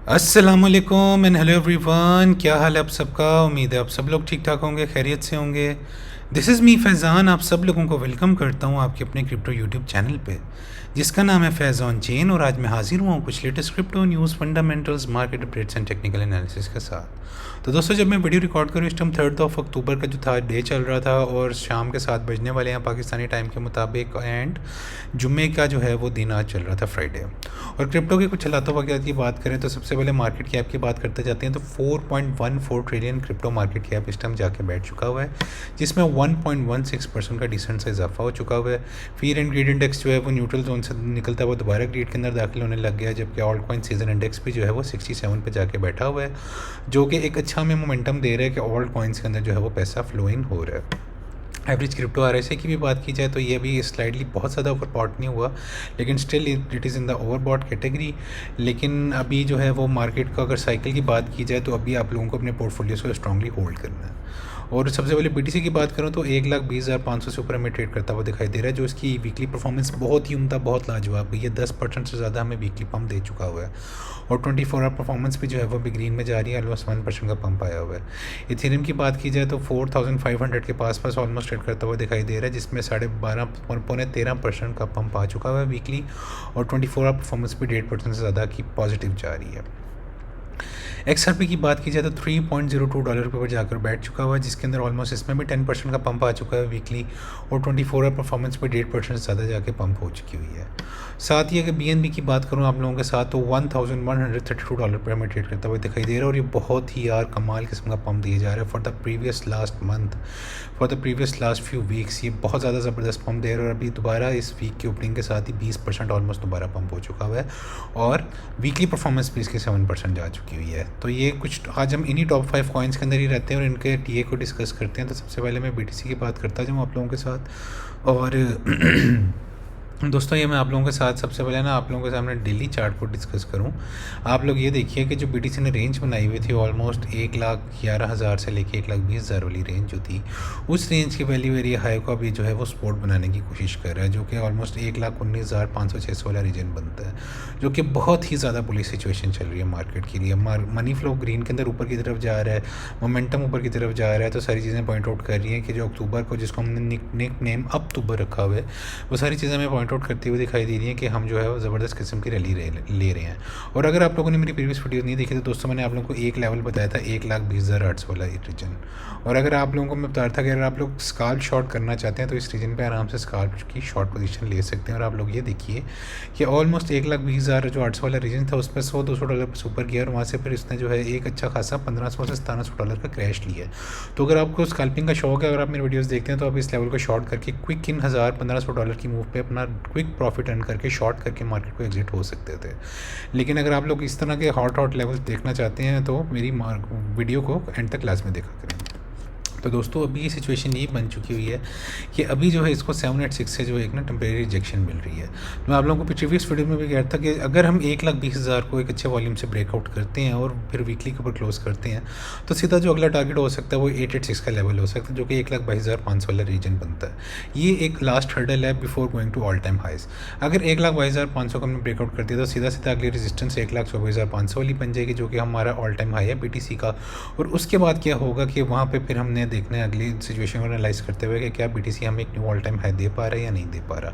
अस्सलामुअलैकुम and hello everyone, क्या हाल है आप सबका। उम्मीद है आप सब लोग ठीक ठाक होंगे, खैरियत से होंगे। दिस इज़ मी फैज़ान, आप सब लोगों को वेलकम करता हूँ आपके अपने क्रिप्टो यूट्यूब चैनल पे जिसका नाम है फैज़ ऑन चेन। और आज मैं हाजिर हुआ हूँ कुछ latest crypto news, fundamentals, market updates and technical analysis के साथ। तो दोस्तों, जब मैं वीडियो रिकॉर्ड करूँ इस टाइम 3 अक्टूबर का जो था डे चल रहा था और शाम के 7 बजने वाले हैं पाकिस्तानी टाइम के मुताबिक, एंड जुम्मे का जो है वो दिन आज चल रहा था, फ्राइडे। और क्रिप्टो के कुछ हालातों वगैरह की बात करें तो सबसे पहले मार्केट कैप की बात करते जाते हैं तो 4.14 ट्रिलियन क्रिप्टो मार्केट कैप इस टाइम जाके बैठ चुका हुआ है, जिसमें 1.16% का डिसेंट सा इजाफा हो चुका हुआ है। फियर एंड ग्रीड इंडेक्स जो है वो न्यूट्रल जोन से निकलता हुआ दोबारा ग्रीड के अंदर दाखिल होने लग गया, जबकि ऑल्ट कॉइन सीजन इंडेक्स भी जो है वो 67 पे जाके बैठा हुआ है, जो कि एक अच्छा हमें मोमेंटम दे रहा है कि ऑल्ट कॉइन्स के अंदर जो है वो पैसा फ्लो इन हो रहा है। एवरेज क्रिप्टो आरएसआई की भी बात की जाए तो ये भी स्लाइडली बहुत ज़्यादा ओवरबॉट नहीं हुआ, लेकिन still it is in the overbought category. लेकिन अभी जो है वो मार्केट का अगर साइकिल की बात की जाए तो अभी आप लोगों को अपने पोर्टफोलियोज को स्ट्रांगली होल्ड करना है। और सबसे पहले बीटीसी की बात करूँ तो 1,20,500 से ऊपर हमें ट्रेड करता हुआ दिखाई दे रहा है, जो इसकी वीकली परफॉर्मेंस बहुत ही उम्दा, बहुत लाजवाब हुई है। 10% से ज़्यादा हमें वीकली पंप दे चुका हुआ है और 24 आवर परफॉर्मेंस भी जो है वो भी ग्रीन में जा रही है, ऑलमोस्ट 1% का पंप आया हुआ है। इथेरियम की बात की जाए तो 4,500 के पास ऑलमोस्ट ट्रेड करता हुआ दिखाई दे रहा है, जिसमें 12.5-13% का पंप आ चुका हुआ है वीकली, और 24 आवर परफॉर्मेंस भी 1.5% से ज़्यादा की पॉजिटिव जा रही है। XRP की बात की जाए तो $3.02 के ऊपर जाकर बैठ चुका हुआ है, जिसके अंदर ऑलमोस्ट इसमें भी 10% का पंप आ चुका है वीकली, और 24 आवर परफॉर्मेंस पे 1.5% से ज़्यादा जाके पंप हो चुकी हुई है। साथ ही अगर BNB की बात करूँ आप लोगों के साथ तो $1,132 पर हमें ट्रेड करता हुआ दिखाई दे रहा है, और ये बहुत ही यार कमाल किस्म का पंप दिया जा रहा है for the previous last few weeks. ये बहुत ज़्यादा ज़बरदस्त पंप दे रहा है, और अभी दोबारा इस वीक की ओपनिंग के साथ ही 20% ऑलमोस्ट दोबारा पंप हो चुका हुआ है, और वीकली परफॉर्मेंस भी इसकी 7% जा चुकी हुई है। तो ये कुछ आज हम इन्हीं टॉप 5 कॉइन्स के अंदर ही रहते हैं और इनके टीए को डिस्कस करते हैं। तो सबसे पहले मैं बीटीसी की बात करता जाऊँ आप लोगों के साथ। और दोस्तों, ये मैं आप लोगों के साथ सबसे पहले ना आप लोगों के सामने डेली चार्ट को डिस्कस करूं। आप लोग ये देखिए कि जो बीटीसी ने रेंज बनाई हुई थी ऑलमोस्ट 1,11,000 से लेके 1,20,000 वाली रेंज जो थी, उस रेंज के वैल्यू एरिया हाई को अभी जो है वो सपोर्ट बनाने की कोशिश कर रहा है, जो कि ऑलमोस्ट 1,19,500-600 वाला रीजन बनता है, जो कि बहुत ही ज़्यादा बुलिश सिचुएशन चल रही है मार्केट के लिए। मनी फ्लो ग्रीन के अंदर ऊपर की तरफ जा रहा है, मोमेंटम ऊपर की तरफ जा रहा है। तो सारी चीज़ें पॉइंट आउट कर रही हैं कि जो अक्टूबर को, जिसको हमने निक नेम अक्टूबर रखा हुआ है, वो सारी चीज़ें हमें पॉइंट आउट करती हुई दिखाई दे रही है कि हम जो है वो ज़बरदस्त किस्म की रैली ले रहे हैं। और अगर आप लोगों ने मेरी प्रीवियस वीडियो नहीं देखी तो दोस्तों, मैंने आप लोगों को एक लेवल बताया था 1,20,800 वाला रीजन। और अगर आप लोगों को मैं बता रहा था कि अगर आप लोग स्काल्प शॉर्ट करना चाहते हैं तो इस रीजन पे आराम से स्काल्प की शॉर्ट पोजीशन ले सकते हैं। और आप लोग ये देखिए कि ऑलमोस्ट 1,20,000 जो 800 वाला रीजन था उसमें $100-200 पर ऊपर गया, और वहाँ से फिर इसने जो है एक अच्छा खासा $1,500 से $1,700 का क्रैश लिया है। तो अगर आपको स्काल्पिंग का शौक है, अगर आप मेरी वीडियोज़ देखते हैं तो आप इस लेवल को शॉर्ट करके क्विक इन $1,000-1,500 की मूव पे अपना क्विक प्रॉफिट अर्न करके शॉर्ट करके मार्केट को एग्जिट हो सकते थे। लेकिन अगर आप लोग इस तरह के हॉट लेवल्स देखना चाहते हैं तो मेरी वीडियो को एंड तक क्लास में देखा करें। तो दोस्तों, अभी ये सिचुएशन ये बन चुकी हुई है कि अभी जो है इसको 786 से जो एक ना टेम्प्रेरी रिजेक्शन मिल रही है। तो मैं आप लोगों को प्रीवियस वीडियो में भी कह रहा था कि अगर हम 1,20,000 को एक अच्छे वॉल्यूम से ब्रेकआउट करते हैं और फिर वीकली के ऊपर क्लोज करते हैं तो सीधा जो अगला टारगेट हो सकता है वो 886 का लेवल हो सकता है, जो कि 1,22,500 वाला रीजन बनता है। ये एक लास्ट हर्डल है before going to all time highs. अगर 1,22,500 को हमने ब्रेकआउट कर दिया तो सीधा सीधा अगली रेजिस्टेंस 1,24,500 वाली बन जाएगी, जो कि हमारा ऑल टाइम हाई है बीटीसी का। और उसके बाद क्या होगा कि वहाँ पर फिर हमने देखना है अगली सिचुएशन को एनालाइज करते हुए कि क्या बीटीसी हमें एक न्यू ऑल टाइम हाई दे पा रहा है या नहीं दे पा रहा,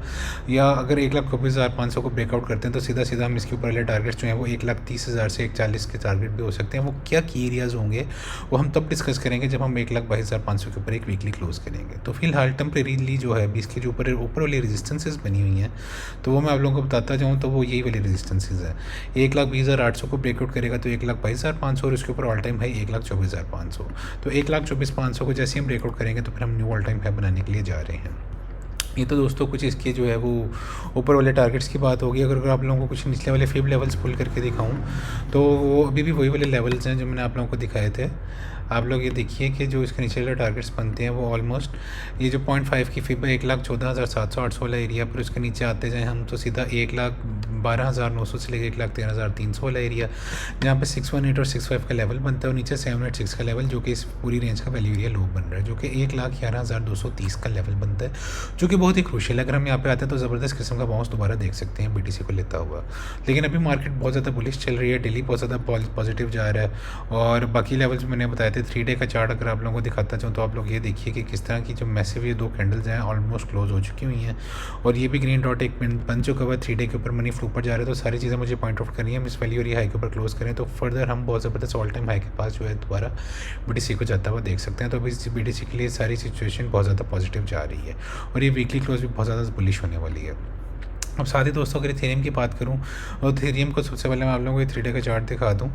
या अगर 1,24,500 को ब्रेकआउट करते हैं तो सीधा सीधा हम इसके ऊपर वाले टारगेट्स जो हैं वो 1,30,000 से 1,40 के टारगेट भी हो सकते हैं। वो क्या की एरियाज़ होंगे वो हम तब डिस्कस करेंगे जब हम 1,22,500 के ऊपर एक वीकली क्लोज करेंगे। तो फिलहाल टेम्परेरीली जो है इसके जो ऊपर वाली रेजिस्टेंसेज बनी हुई हैं तो वो मैं आप लोगों को बताता जाऊँ तो वो यही वाली रेजिस्टेंसेज है। 1,20,800 को ब्रेकआउट करेगा तो 1,22,500, और उसके ऊपर ऑल टाइम हाई 1,24,500। तो 1,24,500 को जैसे हम ब्रेकआउट करेंगे तो फिर हम न्यू ऑल टाइम हाई बनाने के लिए जा रहे हैं। ये तो दोस्तों कुछ इसके जो है वो ऊपर वाले टारगेट्स की बात होगी। अगर आप लोगों को कुछ निचले वाले फिब लेवल्स पुल करके दिखाऊं तो वो अभी भी वही वाले लेवल्स हैं जो मैंने आप लोगों को दिखाए थे। आप लोग ये देखिए कि जो इसके नीचे वाले टारगेट्स बनते हैं वो ऑलमोस्ट ये जो 0.5 की फिब 1,14,708 वाला एरिया, पर उसके नीचे आते जाएँ हम तो सीधा 1,12,900 से लेकर 1,13,300 वाला एरिया, जहाँ पे 618 और 65 का लेवल बनता है, और नीचे 786 का लेवल जो कि इस पूरी रेंज का वैल्यू एरिया लो बन रहा है, जो कि 1,11,230 का लेवल बनता है, जो कि बहुत ही क्रूशियल है। अगर हम यहाँ पे आते हैं तो ज़बरदस्त किस्म का बाउंस दोबारा देख सकते हैं BTC को लेता हुआ। लेकिन अभी मार्केट बहुत ज़्यादा बुलिश चल रही है, डेली बहुत ज़्यादा पॉजिटिव जा रहा है, और बाकी लेवल्स मैंने बताए थे। 3 डे का चार्ट अगर आप लोगों को दिखाता चाहूँ तो आप लोग ये देखिए कि किस तरह की जो मैसिव ये 2 कैंडल्स हैं ऑलमोस्ट क्लोज हो चुकी हुई हैं, और ये भी ग्रीन डॉट एक बन चुका हुआ है। 3 डे के ऊपर मनी फ्लो ऊपर जा रहा है, तो सारी चीज़ें मुझे पॉइंट आउट करनी है। हम इस वैल्यू और ये हाई के ऊपर क्लोज करें तो फर्दर हम बहुत ज़बरदस्त ऑल टाइम हाई के पास जो है दोबारा BTC को जाता हुआ देख सकते हैं। तो अभी BTC के लिए सारी सिचुएशन बहुत ज़्यादा पॉजिटिव जा रही है, और ये वीकली क्लोज भी बहुत ज़्यादा बुलिश होने वाली है। अब साथ ही दोस्तों अगर इथेरियम की बात करूँ, और इथेरियम को सबसे पहले मैं आप लोगों को 3 डे का चार्ट दिखा दूँ।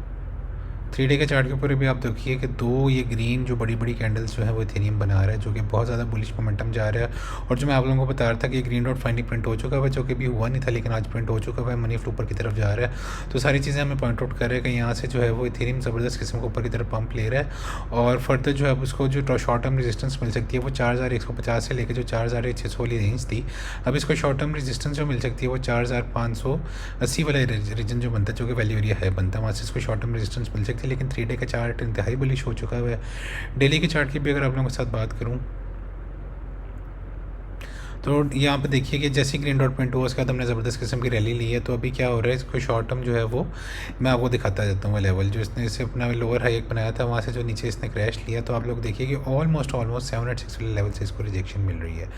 3 डे के चार्ट के ऊपर भी आप देखिए कि 2 ये ग्रीन जो बड़ी बड़ी कैंडल्स जो है वो इथेरियम बना रहा है, जो कि बहुत ज़्यादा बुलिश मोमेंटम जा रहा है। और जो मैं आप लोगों को बता रहा था कि ग्रीन डॉट फाइनली प्रिंट हो चुका है, जो कि भी हुआ नहीं था लेकिन आज प्रिंट हो चुका है, मनी फ्लो ऊपर की तरफ जा रहा है। तो सारी चीज़ें हमें पॉइंट आउट कर रहे हैं कि यहाँ से जो है वो इथेरियम ज़बरदस्त किस्म के ऊपर की तरफ पंप ले रहा है, और फर्दर जो है उसको जो शॉर्ट टर्म रेजिस्टेंस मिल सकती है वो 4,150 से लेकर जो 4,600 वाली रेंज थी, अब इसको शॉर्ट टर्म रेजिस्टेंस जो मिल सकती है वो 4,580 वाला रीजन जो बनता है, जो कि वैल्यू एरिया है बनता है, वहाँ से इसको शॉर्ट टर्म रेजिस्टेंस मिल सकती है। लेकिन 3 डे का चार्ट इंतहाई बुलिश हो चुका है। डेली के चार्ट की भी अगर आप लोगों के साथ बात करूं तो यहाँ पे देखिए कि जैसे ग्रीन डॉट पॉइंट हुआ उसके बाद हमने ज़बरदस्त किस्म की रैली ली है। तो अभी क्या हो रहा है, इसको शॉर्ट टर्म जो है वो मैं आपको दिखाता जाता हूँ। वो लेवल जो इसने इसे अपना लोअर हाई एक बनाया था, वहाँ से जो नीचे इसने क्रैश लिया, तो आप लोग देखिए कि ऑलमोस्ट 706 वाले लेवल से इसको रिजेक्शन मिल रही है,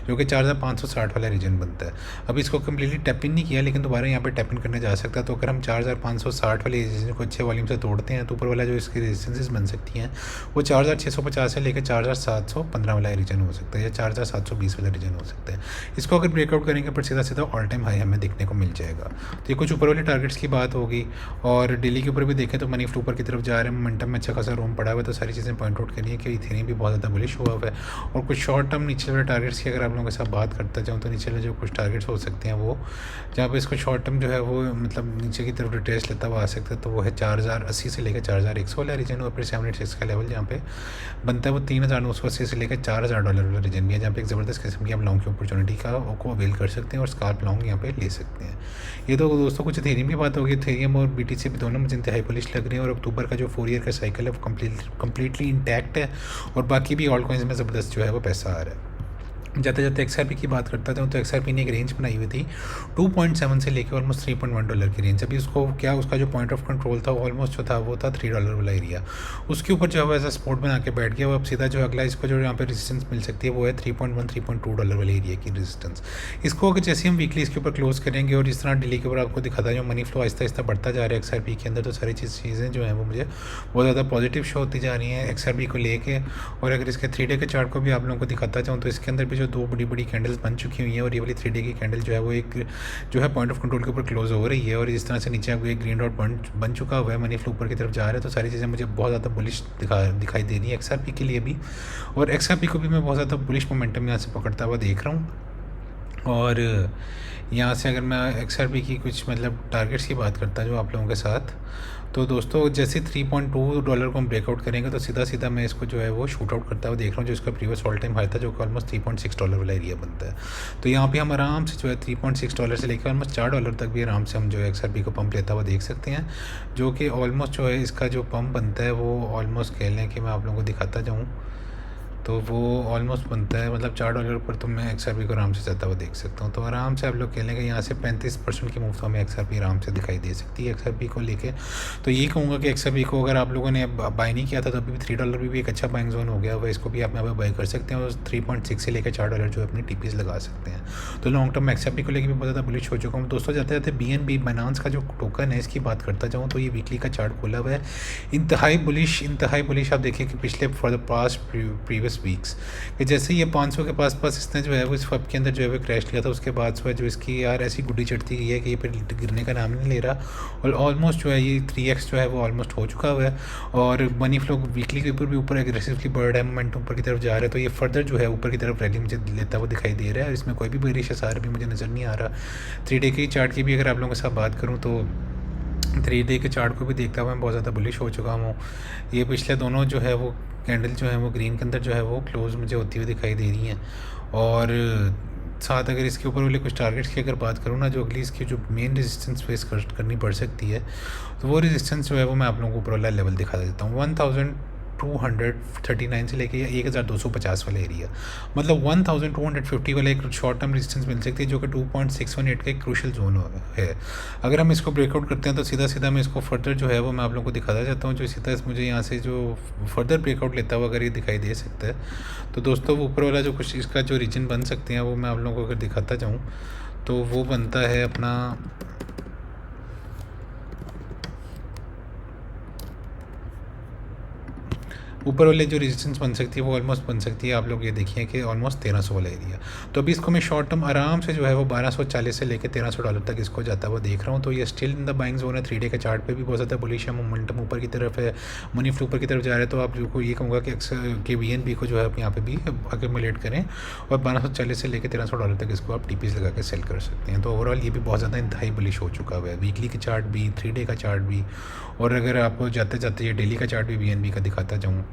जो कि 4,560 वाला रीजन बनता है। अब इसको कम्प्लीटली टैप इन नहीं किया, लेकिन दोबारा यहाँ पर टैप इन करने जा सकता है। तो अगर हम 4,560 वाले रीजन को अच्छे वॉल्यूम से तोड़ते हैं तो ऊपर वाला जो इसकी रेजिस्टेंसेस बन सकती हैं वो 4,650 से लेकर 4,715 वाला रीजन हो सकता है, या 4,720 वाला रीजन हो सकता है। इसको अगर ब्रेकआउट करेंगे पर सीधा सीधा ऑल टाइम हाई हमें देखने को मिल जाएगा। तो ये कुछ ऊपर वाले टारगेट्स की बात होगी। और डेली के ऊपर भी देखें तो मनी फ्लो ऊपर की तरफ जा रहे हैं, मोमेंटम में अच्छा खासा रूम पड़ा हुआ है। तो सारी चीज़ें पॉइंट आउट करिए कि इथेरियम भी बहुत ज़्यादा बुलिश हुआ है। और कुछ शॉर्ट टर्म नीचे वाले टारगेट्स की अगर आप लोगों के साथ बात करता जाऊँ तो नीचे वाले जो कुछ टारगेट्स हो सकते हैं वो, जहाँ पर इसको शॉर्ट टर्म जो है वो मतलब नीचे की तरफ रिट्रेस लेता हुआ आ सकता है, तो वो है 4,080 से लेकर 4,100 वाला रीजन, और फिर 786 का लेवल जहाँ पे बनता है वो 3,980 से लेकर $4,000 वाला रीजन भी है, जहाँ पे एक ज़बरदस्त किस्म की आप लॉन्ग की अपॉर्चुनिटी को अवेल कर सकते हैं और स्काल्प लॉन्ग यहाँ पे ले सकते हैं। ये तो दोस्तों कुछ इथेरियम की बात होगी। इथेरियम और BTC भी दोनों मुझे इंतहाई बुलिश लग रही है, और अक्टूबर का जो 4 ईयर का साइकिल है वो कम्प्लीटली इंटैक्ट है, और बाकी भी ऑल कॉइन्स में ज़बरदस्त जो है वो पैसा आ रहा है। जाते जाते XRP की बात करता था, तो XRP ने एक रेंज बनाई हुई थी 2.7 से लेकर ऑलमोस्ट $3.1 की रेंज। अभी उसको क्या उसका जो पॉइंट ऑफ कंट्रोल था ऑलमोस्ट जो था वो था $3 वाला एरिया, उसके ऊपर जो है ऐसा सपोर्ट बना के बैठ गया। वो अब सीधा जो अगला इसको जो यहाँ पे रेजिस्टेंस मिल सकती है वो है 3.1 $3.2 वाले एरिया की रेजिस्टेंस। इसको अगर जैसे हम वीकली इसके ऊपर क्लोज करेंगे और जिस तरह डेली के ऊपर आपको दिखाता है जो मनी फ्लो आहिस्ता आहिस्ता बढ़ता जा रहा है XRP के अंदर, तो सारी चीज़ें जो हैं वो मुझे बहुत ज़्यादा पॉजिटिव शो होती जा रही हैं XRP को लेके। और अगर इसके 3 डे के चार्ट को भी आप लोगों को दिखाता चाहूँ तो इसके अंदर भी जो 2 बड़ी बड़ी कैंडल्स बन चुकी हुई है, और ये वाली 3 डे की कैंडल जो है वो एक जो है पॉइंट ऑफ कंट्रोल के ऊपर क्लोज हो रही है, और इस तरह से नीचे आपको एक ग्रीन डॉट बन चुका हुआ है, मनी फ्लो ऊपर की तरफ जा रहा है। तो सारी चीज़ें मुझे बहुत ज़्यादा बुलिश दिखाई दे रही है XRP के लिए भी, और XRP को भी मैं बहुत ज़्यादा बुलिश मोमेंटम यहाँ से पकड़ता हुआ देख रहा हूँ। और यहाँ से अगर मैं XRP की कुछ मतलब टारगेट्स की बात करता जो आप लोगों के साथ, तो दोस्तों जैसे $3.2 को हम ब्रेकआउट करेंगे तो सीधा सीधा मैं इसको जो है वो शूट आउट करता हुआ देख रहा हूँ, जो इसका प्रीवियस ऑल टाइम हाई था जो कि ऑलमोस्ट $3.6 वाला एरिया बनता है। तो यहाँ पे हम आराम से जो है $3.6 से लेकर ऑलमोस्ट $4 तक भी आराम से हम जो है XRP को पंप लेता हुआ देख सकते हैं, जो कि ऑलमोस्ट जो है इसका जो पंप बनता है वो ऑलमोस्ट कह लें कि मैं आप लोगों को दिखाता जाऊँ तो वो ऑलमोस्ट बनता है मतलब $4 पर तो मैं XRP को आराम से जाता हुआ देख सकता हूँ। तो आराम से आप लोग कह लें कि यहाँ से 35% की मूव तो हमें XRP आराम से दिखाई दे सकती है XRP को लेके। तो ये कहूँगा कि XRP को अगर आप लोगों ने बाई नहीं किया था तो अभी भी $3 भी एक अच्छा बाइंग जोन हो गया हुआ है, इसको भी आप यहाँ पर बाई कर सकते हैं और 3.6 से लेकर $4 जो अपनी TPs लगा सकते हैं। तो लॉन्ग टर्म XRP को लेकर भी बहुत ज़्यादा बुलिश हो चुका हूँ। दोस्तों जाते जाते BNB बाइनेंस का जो टोकन है इसकी बात करता जाऊँ तो ये वीकली का चार्ट खोला हुआ है, इंतहाई बुलिश। आप देखिए कि पिछले for the past previous weeks कि जैसे ये 500 के पास इसने जो है वो इस फब के अंदर जो है वो क्रैश लिया था, उसके बाद जो इसकी यार ऐसी गुड्डी चढ़ती गई है कि ये फिर गिरने का नाम नहीं ले रहा, और ऑलमोस्ट जो है ये 3x जो है वो ऑलमोस्ट हो चुका हुआ है। और मनी फ्लो वीकली के ऊपर भी ऊपर एग्रेसिवली बढ़ रहा है, मोमेंटम ऊपर की तरफ जा रहा है। तो ये फर्दर जो है ऊपर की तरफ रैली मुझे लेता हुआ दिखाई दे रहा है, इसमें कोई भी बेरिश असर भी मुझे नज़र नहीं आ रहा। 3 डे की चार्ट की भी अगर आप लोगों के साथ बात करूँ तो 3 डे के चार्ट को भी देखता हुआ मैं बहुत ज़्यादा बुलिश हो चुका हूँ। ये पिछले दोनों जो है वो कैंडल जो है वो ग्रीन के अंदर जो है वो क्लोज मुझे होती हुई दिखाई दे रही हैं। और साथ अगर इसके ऊपर वाले कुछ टारगेट्स की अगर बात करूँ ना, जो अगली इसकी जो मेन रेजिस्टेंस फेस करनी पड़ सकती है, तो वो रेजिस्टेंस जो है वो मैं आप लोगों को ऊपर वाला लेवल दिखा देता हूँ। 1239 से लेके 1250 वाला एरिया, मतलब 1250 वाला एक शॉर्ट टर्म रेजिस्टेंस मिल सकती है, जो कि 2.618 का एक क्रूशल जोन है। अगर हम इसको ब्रेकआउट करते हैं तो सीधा सीधा मैं इसको फर्दर जो है वो मैं आप लोगों को दिखाता चाहता हूँ, जो सीधा मुझे यहाँ से जो फर्दर ब्रेकआउट लेता हुआ अगर ये दिखाई दे सकता है, तो दोस्तों वो ऊपर वाला जो कुछ इसका जो रीजन बन सकते हैं वो मैं आप लोगों को अगर दिखाता जाऊँ, तो वो बनता है अपना ऊपर वाले जो रेजिस्टेंस बन सकती है वो ऑलमोस्ट बन सकती है, आप लोग ये देखिए कि ऑलमोस्ट 1300 वाला एरिया। तो अभी इसको मैं शॉर्ट टर्म आराम से जो है वो 1240 से लेकर $1300 तक इसको जाता हुआ देख रहा हूँ। तो ये still in the buying zone है। 3 डे के चार्ट पे भी बहुत ज़्यादा बुलिश है, मोमेंटम ऊपर की तरफ है, मनी फ्लो ऊपर की तरफ जा रहा है। तो आप लोगों को ये कहूँगा कि अक्सर के BNB को जो है आप यहाँ पे भी अक्यूमुलेट करें और 1240 से लेकर $1300 तक इसको आप TPs लगा के सेल कर सकते हैं। तो ओवरऑल ये भी बहुत ज़्यादा इंतहाई बुलिश हो चुका हुआ है, वीकली के चार्ट भी, 3 डे का चार्ट भी। और अगर आपको जाते जाते ये डेली का चार्ट भी BNB का दिखाता जाऊँ,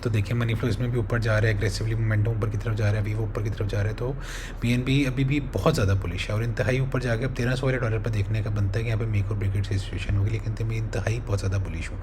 तो देखिए मनी फ्लो इसमें भी ऊपर जा रहा है, एग्रेसिवली मोमेंटम ऊपर की तरफ जा रहा है, वीवो ऊपर की तरफ जा रहा है। तो BNB अभी भी बहुत ज़्यादा बुलिश है और इंतहाई ऊपर जाके अब 1300 वाले डॉलर पर देखने का बनता है कि यहाँ पे मेक और ब्रेक इट सिचुएशन होगी, लेकिन मैं इंतहाई बहुत ज़्यादा बुलिश हूँ।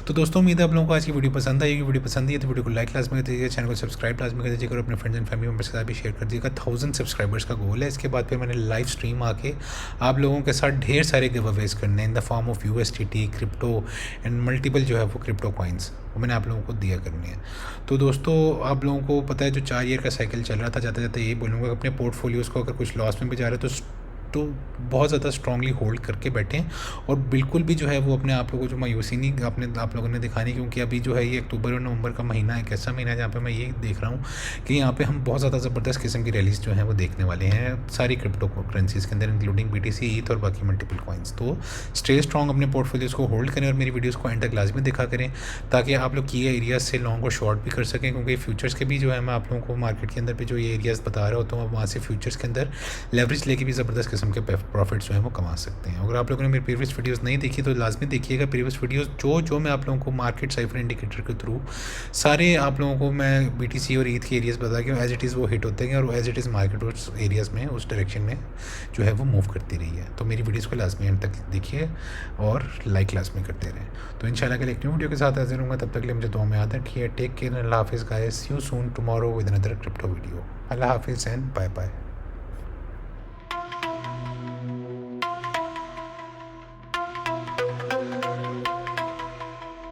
तो दोस्तों उम्मीद है आप लोगों को आज की वीडियो पसंद आएगी। वीडियो पसंद आई तो वीडियो को लाइक लाजमी कर दीजिएगा, चैनल को सब्सक्राइब लाजमी कर दीजिएगा और अपने फ्रेंड्स एंड फैमिली मेम्बर्स के साथ भी शेयर कर दीजिएगा। 1000 सब्सक्राइबर्स का गोल है। इसके बाद फिर मैंने लाइव स्ट्रीम आके आप लोगों के साथ ढेर सारे गिव अवेज करने हैं in the form of USDT, crypto and multiple जो है वो क्रिप्टो कॉइन्स, वो मैंने आप लोगों को दिया करनी है। तो दोस्तों आप लोगों को पता है जो 4 ईयर का साइकिल चल रहा था, जाते जाते यही बोलूँगा कि अपने पोर्टफोलियोज़ को अगर कुछ लॉस में भी जा रहा है तो बहुत ज़्यादा स्ट्रांगली होल्ड करके बैठें और बिल्कुल भी जो है वो अपने आप लोगों को जो मायूसी नहीं आप लोगों ने दिखानी, क्योंकि अभी जो है ये अक्टूबर और नवंबर का महीना एक ऐसा महीना है जहाँ पे मैं ये देख रहा हूँ कि यहाँ पे हम बहुत ज़्यादा ज़बरदस्त किस्म की रैलीज जो हैं वो देखने वाले हैं सारी क्रिप्टो करेंसीज़ के अंदर, इंक्लूडिंग BTC, ETH और बाकी मल्टीपल कॉइन्स। तो स्टे स्ट्रॉन्ग, अपने पोर्टफोलियोज़ को होल्ड करें और मेरी वीडियोज़ को एंड तक लाजमी देखा करें, ताकि आप लोग की एरियाज से लॉन्ग और शॉर्ट भी कर सकें, क्योंकि फ्यूचर्स के भी जो है मैं आप लोगों को मार्केट के अंदर भी जो ये एरियाज़ बता रहा होता हूँ, वहाँ से फ्यूचर्स के अंदर लेवरेज लेके भी ज़बरदस्त किस्म के प्रॉफिट जो है वो कमा सकते हैं। अगर आप लोगों ने मेरी प्रीवियस वीडियोस नहीं देखी तो लाजमी देखिएगा। प्रीवियस वीडियोस जो मैं आप लोगों को मार्केट साइफर इंडिकेटर के थ्रू सारे आप लोगों को मैं BTC और ETH के एरियाज़ बता के एज इट इज़ वो हिट होते हैं और एज इट इज़ मार्केट उस एरियाज़ में उस डायरेक्शन में जो है वो मूव करती रही है। तो मेरी वीडियोज़ को लाजमी एंड तक देखिए और लाइक लाजमी करते रहें। तो इंशाल्लाह कल एक न्यू वीडियो के साथ हाजिर होऊंगा, तब तक के लिए मुझे दुआ में याद रखिए। टेक केयर, अल्लाह हाफिज़ guys, see you soon tomorrow with another crypto video. Allah हाफिज़ एंड बाय बाय।